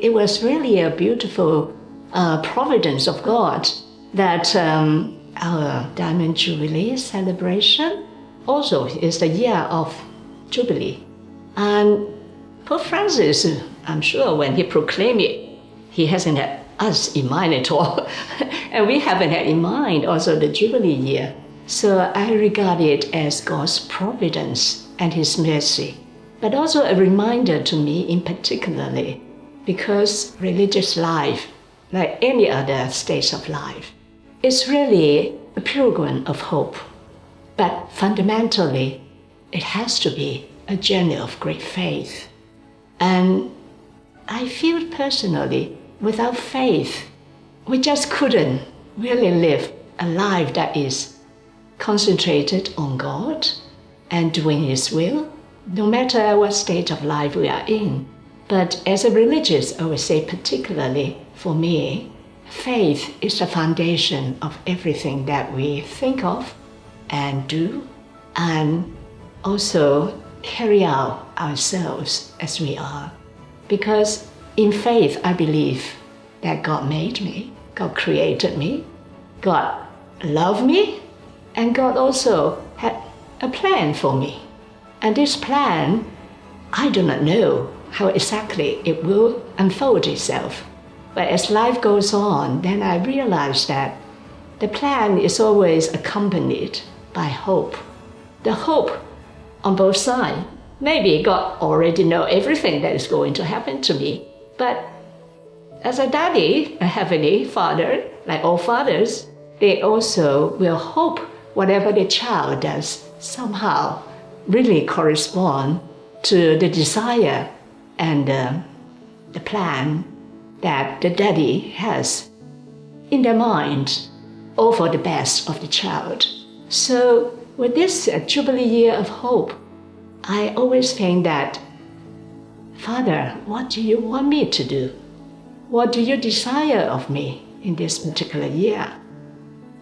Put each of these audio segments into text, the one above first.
it was really a beautiful providence of God that our Diamond Jubilee celebration also is the year of Jubilee. And Pope Francis, I'm sure when he proclaimed it, he hasn't had us in mind at all. And we haven't had in mind also the Jubilee year. So I regard it as God's providence and His mercy, but also a reminder to me in particularly, because religious life, like any other stage of life, is really a pilgrim of hope. But fundamentally, it has to be a journey of great faith. And I feel personally, without faith, we just couldn't really live a life that is concentrated on God and doing His will, no matter what state of life we are in. But as a religious, I would say particularly for me, faith is the foundation of everything that we think of and do, and also carry out ourselves as we are. Because in faith, I believe that God made me, God created me, God loved me, and God also had a plan for me. And this plan, I do not know how exactly it will unfold itself. But as life goes on, then I realize that the plan is always accompanied by hope. The hope on both sides. Maybe God already knows everything that is going to happen to me. But as a daddy, a heavenly father, like all fathers, they also will hope whatever the child does somehow really correspond to the desire and the plan that the daddy has in their mind, all for the best of the child. So with this Jubilee year of hope, I always think that, Father, what do you want me to do? What do you desire of me in this particular year?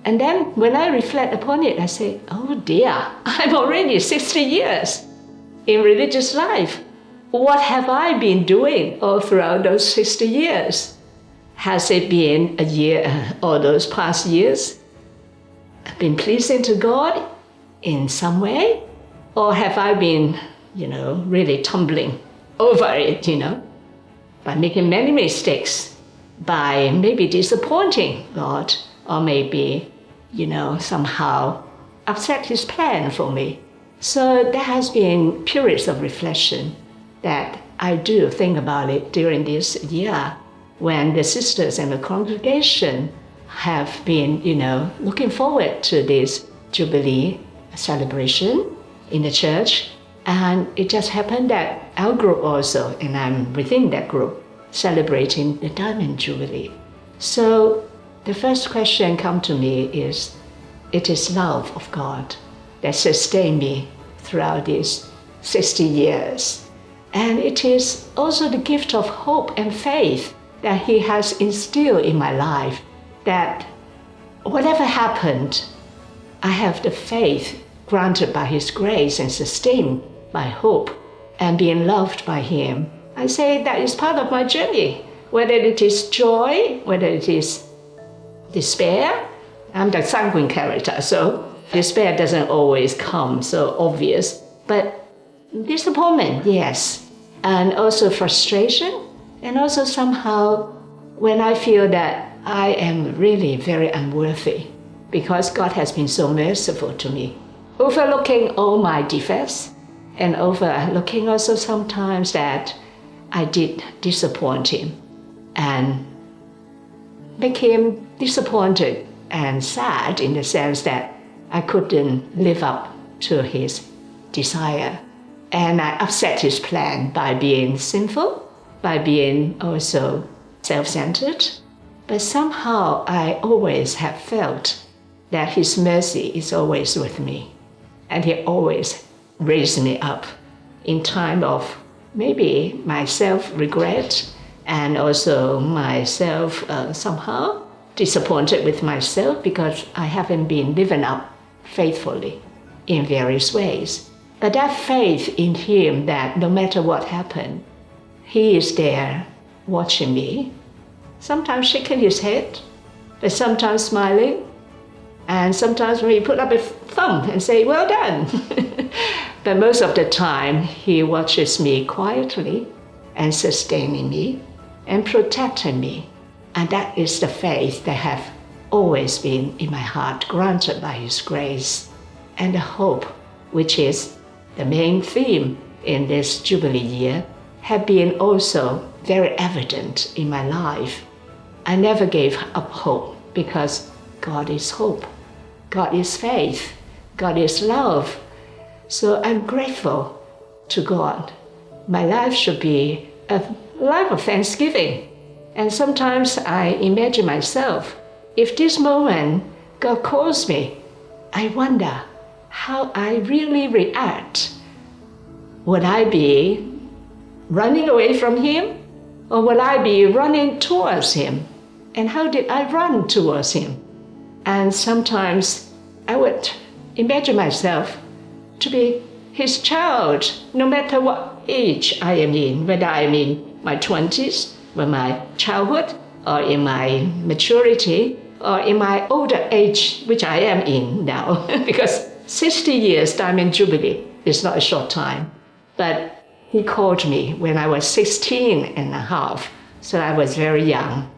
And then when I reflect upon it, I say, oh dear, I'm already 60 years in religious life. What have I been doing all throughout those 60 years? Has it been a year, all those past years, been pleasing to God in some way? Or have I been, really tumbling over it, by making many mistakes, by maybe disappointing God, or maybe, somehow upset His plan for me. So there has been periods of reflection that I do think about it during this year when the sisters and the congregation have been, looking forward to this Jubilee celebration in the church. And it just happened that our group also, and I'm within that group, celebrating the Diamond Jubilee. So the first question come to me is, it is love of God that sustained me throughout these 60 years. And it is also the gift of hope and faith that He has instilled in my life, that whatever happened, I have the faith granted by His grace and sustained by hope and being loved by Him. I say that is part of my journey, whether it is joy, whether it is despair. I'm the sanguine character, so despair doesn't always come so obvious. But disappointment, yes. And also frustration. And also somehow when I feel that I am really very unworthy because God has been so merciful to me, overlooking all my defects and overlooking also sometimes that I did disappoint Him and make Him disappointed and sad in the sense that I couldn't live up to His desire. And I upset His plan by being sinful, by being also self-centered. But somehow I always have felt that His mercy is always with me. And He always raised me up in time of maybe my self-regret and also myself somehow disappointed with myself because I haven't been living up faithfully in various ways. But that faith in Him that no matter what happened, He is there watching me, sometimes shaking his head, but sometimes smiling, and sometimes when he put up a thumb and say, well done. But most of the time, he watches me quietly and sustaining me and protecting me. And that is the faith that have always been in my heart, granted by his grace. And the hope, which is the main theme in this Jubilee year, have been also very evident in my life. I never gave up hope because God is hope. God is faith. God is love. So I'm grateful to God. My life should be a life of thanksgiving. And sometimes I imagine myself, if this moment God calls me, I wonder how I really react. Would I be running away from him? Or would I be running towards him? And how did I run towards him? And sometimes I would imagine myself to be his child, no matter what age I am in, whether I am in my 20s, or my childhood, or in my maturity, or in my older age, which I am in now, because 60 years Diamond Jubilee is not a short time. But he called me when I was 16 and a half, so I was very young.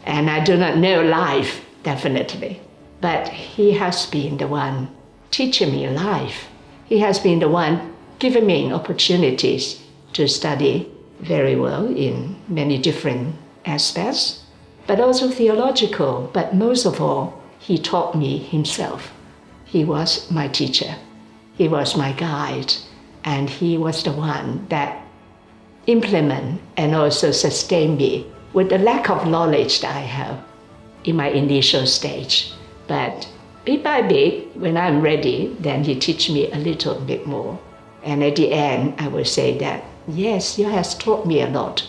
And I do not know life, definitely. But he has been the one teaching me life. He has been the one giving me opportunities to study very well in many different aspects, but also theological. But most of all, he taught me himself. He was my teacher. He was my guide. And he was the one that implemented and also sustained me with the lack of knowledge that I have in my initial stage. But bit by bit, when I'm ready, then he teach me a little bit more. And at the end, I will say that, yes, you have taught me a lot,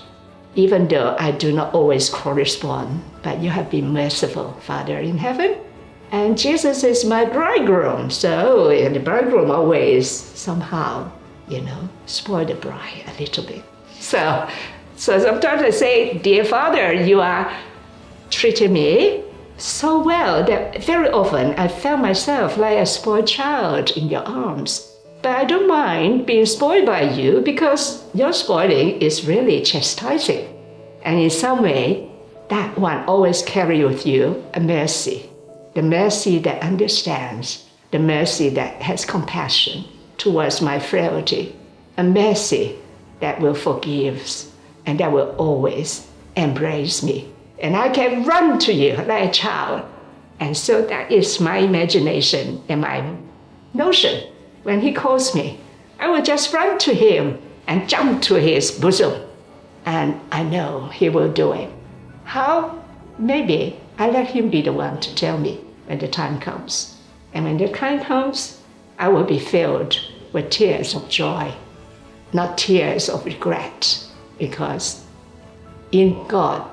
even though I do not always correspond, but you have been merciful, Father in heaven. And Jesus is my bridegroom, so and the bridegroom always somehow, spoil the bride a little bit. So sometimes I say, dear Father, you are treating me so well that very often I felt myself like a spoiled child in your arms. But I don't mind being spoiled by you because your spoiling is really chastising. And in some way, that one always carries with you a mercy. The mercy that understands, the mercy that has compassion towards my frailty, a mercy that will forgive and that will always embrace me. And I can run to you like a child. And so that is my imagination and my notion. When he calls me, I will just run to him and jump to his bosom. And I know he will do it. How? Maybe I let him be the one to tell me when the time comes. And when the time comes, I will be filled with tears of joy, not tears of regret, because in God,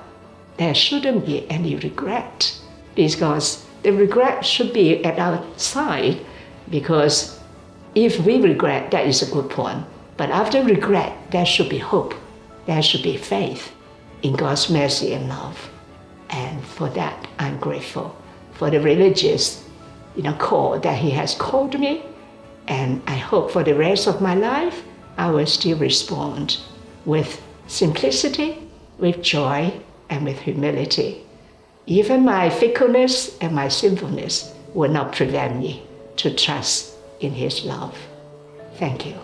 there shouldn't be any regret, because the regret should be at our side, because if we regret, that is a good point. But after regret, there should be hope. There should be faith in God's mercy and love. And for that, I'm grateful for the religious call that he has called me. And I hope for the rest of my life, I will still respond with simplicity, with joy, and with humility. Even my fickleness and my sinfulness will not prevent me to trust in his love. Thank you.